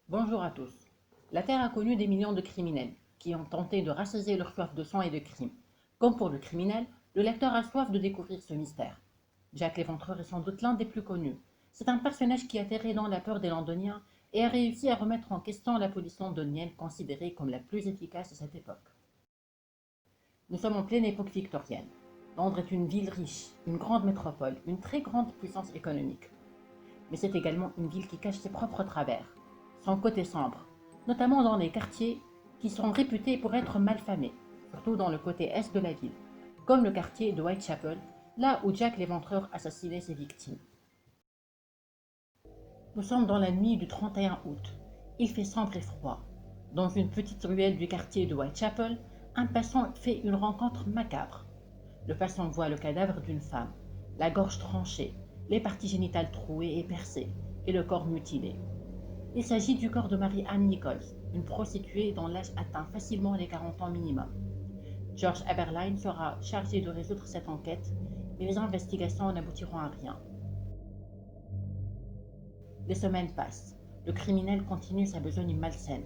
Bonjour à tous. La Terre a connu des millions de criminels qui ont tenté de rassasier leur soif de sang et de crime. Comme pour le criminel, le lecteur a soif de découvrir ce mystère. Jack l'Éventreur est sans doute l'un des plus connus. C'est un personnage qui a terré dans la peur des Londoniens et a réussi à remettre en question la police londonienne considérée comme la plus efficace à cette époque. Nous sommes en pleine époque victorienne. Londres est une ville riche, une grande métropole, une très grande puissance économique. Mais c'est également une ville qui cache ses propres travers, son côté sombre, notamment dans les quartiers qui sont réputés pour être malfamés, surtout dans le côté est de la ville, comme le quartier de Whitechapel, là où Jack l'Éventreur assassinait ses victimes. Nous sommes dans la nuit du 31 août. Il fait sombre et froid. Dans une petite ruelle du quartier de Whitechapel, un passant fait une rencontre macabre. Le passant voit le cadavre d'une femme, la gorge tranchée, les parties génitales trouées et percées, et le corps mutilé. Il s'agit du corps de Marie-Anne Nichols, une prostituée dont l'âge atteint facilement les 40 ans minimum. George Eberline sera chargé de résoudre cette enquête, mais les investigations n'aboutiront à rien. Les semaines passent. Le criminel continue sa besogne malsaine,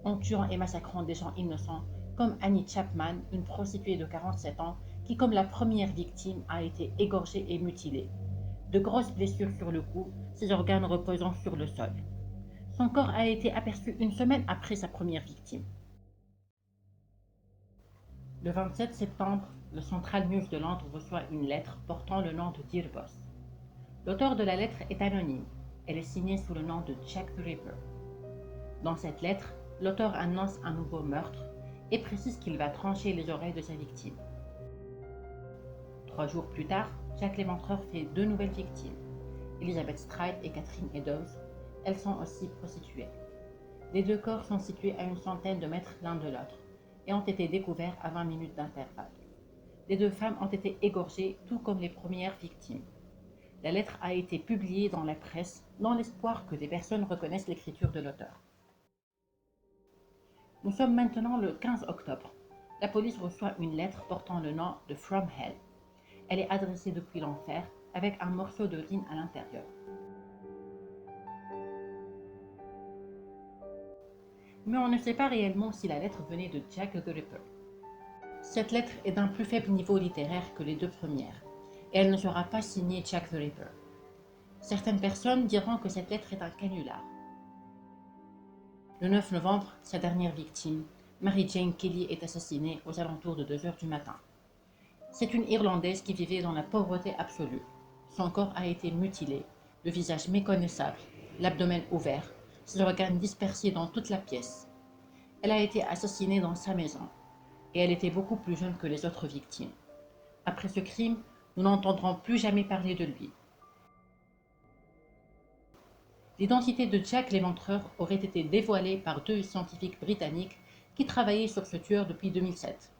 en tuant et massacrant des gens innocents, comme Annie Chapman, une prostituée de 47 ans, qui, comme la première victime, a été égorgée et mutilée. De grosses blessures sur le cou, ses organes reposant sur le sol. Son corps a été aperçu une semaine après sa première victime. Le 27 septembre, le Central News de Londres reçoit une lettre portant le nom de Dear Boss. L'auteur de la lettre est anonyme. Elle est signée sous le nom de Jack the Ripper. Dans cette lettre, l'auteur annonce un nouveau meurtre et précise qu'il va trancher les oreilles de sa victime. 3 jours plus tard, Jack l'Éventreur fait 2 nouvelles victimes, Elizabeth Stride et Catherine Eddowes. Elles sont aussi prostituées. Les 2 corps sont situés à une centaine de mètres l'un de l'autre et ont été découverts à 20 minutes d'intervalle. Les 2 femmes ont été égorgées, tout comme les premières victimes. La lettre a été publiée dans la presse dans l'espoir que des personnes reconnaissent l'écriture de l'auteur. Nous sommes maintenant le 15 octobre. La police reçoit une lettre portant le nom de From Hell. Elle est adressée depuis l'enfer avec un morceau de ligne à l'intérieur. Mais on ne sait pas réellement si la lettre venait de Jack the Ripper. Cette lettre est d'un plus faible niveau littéraire que les 2 premières, et elle ne sera pas signée Jack the Ripper. Certaines personnes diront que cette lettre est un canular. Le 9 novembre, sa dernière victime, Mary Jane Kelly, est assassinée aux alentours de 2 heures du matin. C'est une Irlandaise qui vivait dans la pauvreté absolue. Son corps a été mutilé, le visage méconnaissable, l'abdomen ouvert, ses organes dispersés dans toute la pièce. Elle a été assassinée dans sa maison, et elle était beaucoup plus jeune que les autres victimes. Après ce crime, nous n'entendrons plus jamais parler de lui. L'identité de Jack l'Éventreur aurait été dévoilée par 2 scientifiques britanniques qui travaillaient sur ce tueur depuis 2007.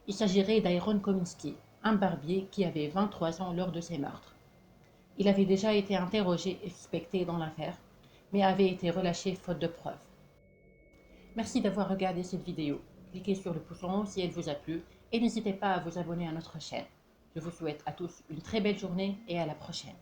Il s'agirait d'Aaron Kominski, un barbier qui avait 23 ans lors de ses meurtres. Il avait déjà été interrogé et suspecté dans l'affaire, mais avait été relâché faute de preuves. Merci d'avoir regardé cette vidéo. Cliquez sur le pouce en haut si elle vous a plu et n'hésitez pas à vous abonner à notre chaîne. Je vous souhaite à tous une très belle journée et à la prochaine.